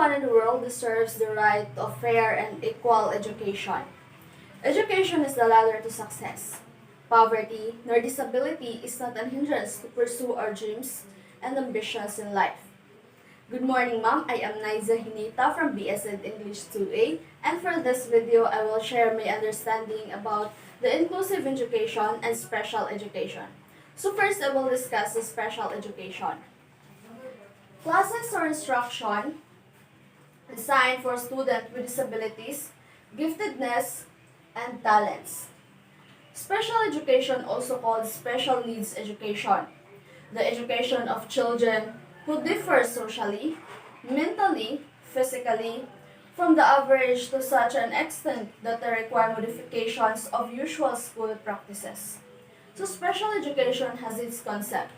Everyone in the world deserves the right of fair and equal education. Education is the ladder to success. Poverty nor disability is not a hindrance to pursue our dreams and ambitions in life. Good morning, ma'am. I am GENITA from BSED English 2A, and for this video, I will share my understanding about the inclusive education and special education. So first, I will discuss the special education. Classes or instruction designed for students with disabilities, giftedness, and talents. Special education, also called special needs education, the education of children who differ socially, mentally, physically, from the average to such an extent that they require modifications of usual school practices. So special education has its concept.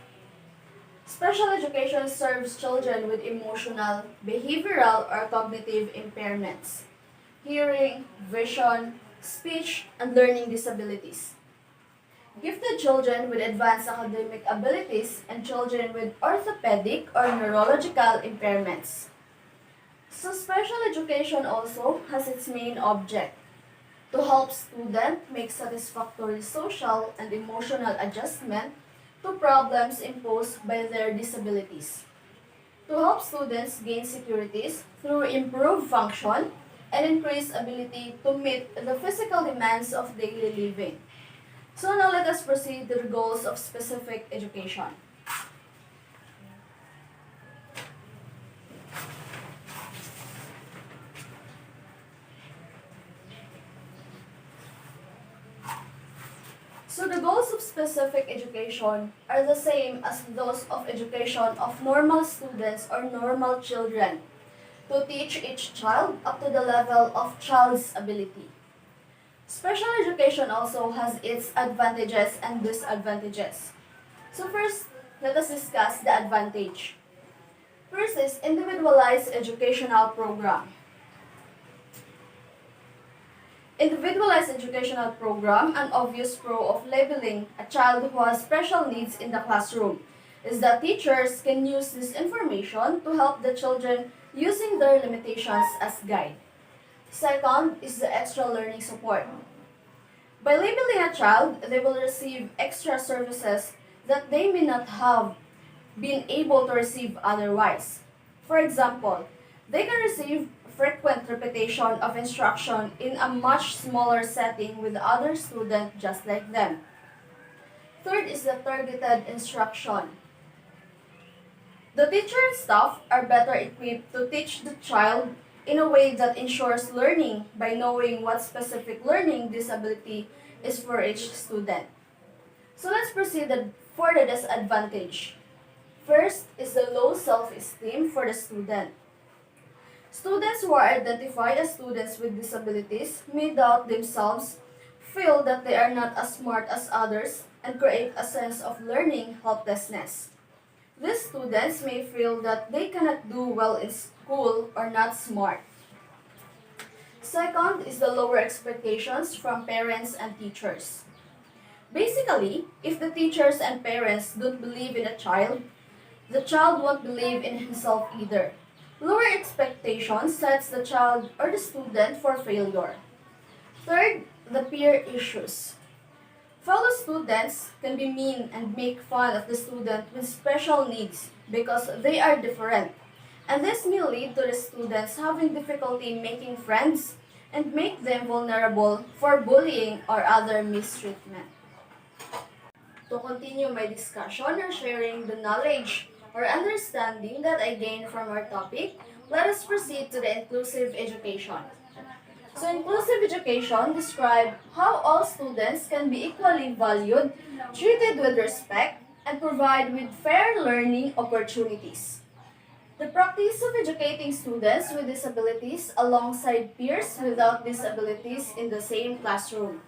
Special education serves children with emotional, behavioral, or cognitive impairments, hearing, vision, speech, and learning disabilities. Gifted children with advanced academic abilities and children with orthopedic or neurological impairments. So special education also has its main object to help students make satisfactory social and emotional adjustment to problems imposed by their disabilities, to help students gain securities through improved function and increased ability to meet the physical demands of daily living. So now let us proceed to the goals of specific education. So the goals of specific education are the same as those of education of normal students or normal children, to teach each child up to the level of child's ability. Special education also has its advantages and disadvantages. So first, let us discuss the advantage. First is individualized educational program. Individualized educational program, an obvious pro of labeling a child who has special needs in the classroom, is that teachers can use this information to help the children using their limitations as guide. Second is the extra learning support. By labeling a child, they will receive extra services that they may not have been able to receive otherwise. For example, they can receive frequent repetition of instruction in a much smaller setting with other students just like them. Third is the targeted instruction. The teacher and staff are better equipped to teach the child in a way that ensures learning by knowing what specific learning disability is for each student. So let's proceed for the disadvantage. First is the low self-esteem for the student. Students who are identified as students with disabilities may doubt themselves, feel that they are not as smart as others, and create a sense of learning helplessness. These students may feel that they cannot do well in school or not smart. Second is the lower expectations from parents and teachers. Basically, if the teachers and parents don't believe in a child, the child won't believe in himself either. Lower expectations sets the child or the student for failure. Third, the peer issues. Fellow students can be mean and make fun of the student with special needs because they are different. And this may lead to the students having difficulty making friends and make them vulnerable for bullying or other mistreatment. To continue my discussion or sharing the knowledge or understanding that I gained from our topic, let us proceed to the inclusive education. So inclusive education describes how all students can be equally valued, treated with respect, and provide with fair learning opportunities. The practice of educating students with disabilities alongside peers without disabilities in the same classroom.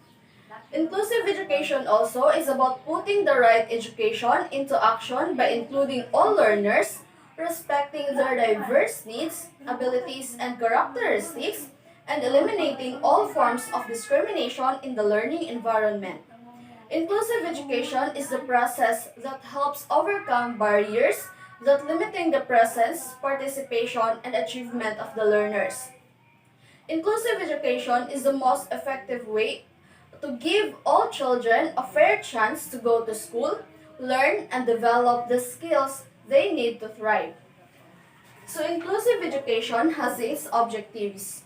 Inclusive education also is about putting the right education into action by including all learners, respecting their diverse needs, abilities, and characteristics, and eliminating all forms of discrimination in the learning environment. Inclusive education is the process that helps overcome barriers that limiting the presence, participation, and achievement of the learners. Inclusive education is the most effective way to give all children a fair chance to go to school, learn, and develop the skills they need to thrive. So inclusive education has its objectives.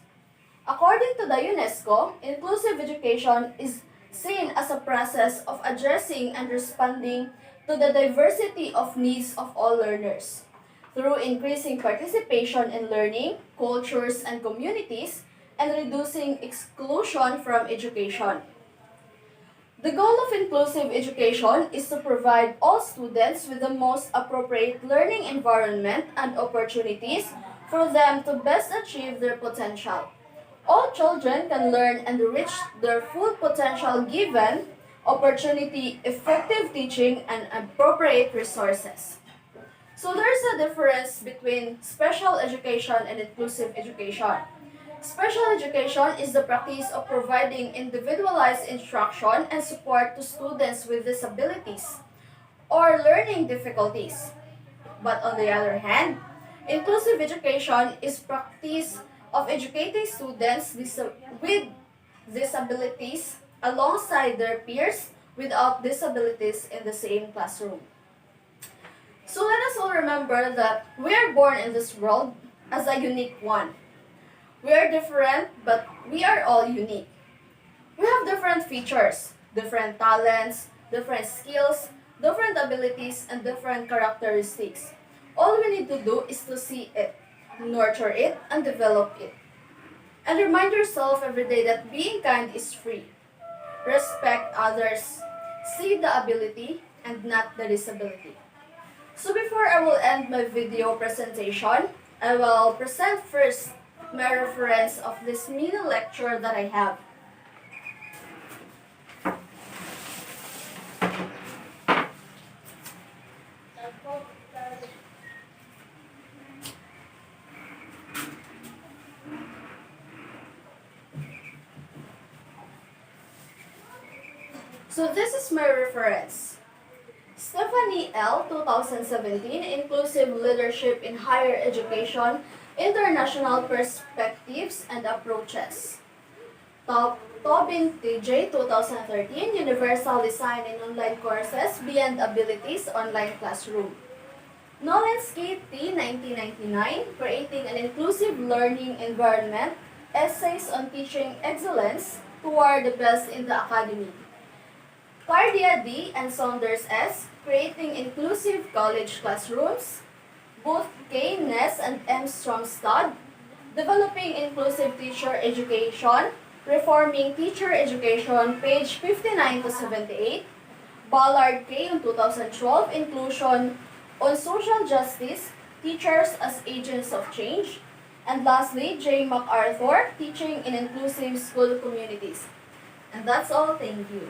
According to the UNESCO, inclusive education is seen as a process of addressing and responding to the diversity of needs of all learners. Through increasing participation in learning, cultures, and communities, and reducing exclusion from education. The goal of inclusive education is to provide all students with the most appropriate learning environment and opportunities for them to best achieve their potential. All children can learn and reach their full potential given opportunity, effective teaching, and appropriate resources. So there's a difference between special education and inclusive education. Special education is the practice of providing individualized instruction and support to students with disabilities or learning difficulties. But on the other hand, inclusive education is practice of educating students with disabilities alongside their peers without disabilities in the same classroom. So let us all remember that we are born in this world as a unique one. We are different, but we are all unique. We have different features, different talents, different skills, different abilities, and different characteristics. All we need to do is to see it, nurture it, and develop it. And remind yourself every day that being kind is free. Respect others, see the ability, and not the disability. So before I will end my video presentation, I will present first my reference of this mini lecture that I have. So this is my reference. Stephanie L. 2017, Inclusive Leadership in Higher Education, International Perspectives and Approaches. Tobin TJ 2013, Universal Design in Online Courses, Beyond Abilities, Online Classroom. Nolensky T. 1999, Creating an Inclusive Learning Environment, Essays on Teaching Excellence Toward the Best in the Academy. Cardia D. and Saunders S. Creating Inclusive College Classrooms. Booth K. Ness and M. Stromstad. Developing Inclusive Teacher Education. Reforming Teacher Education, page 59 to 78. Ballard K. in 2012, Inclusion on Social Justice, Teachers as Agents of Change. And lastly, J. MacArthur, Teaching in Inclusive School Communities. And that's all. Thank you.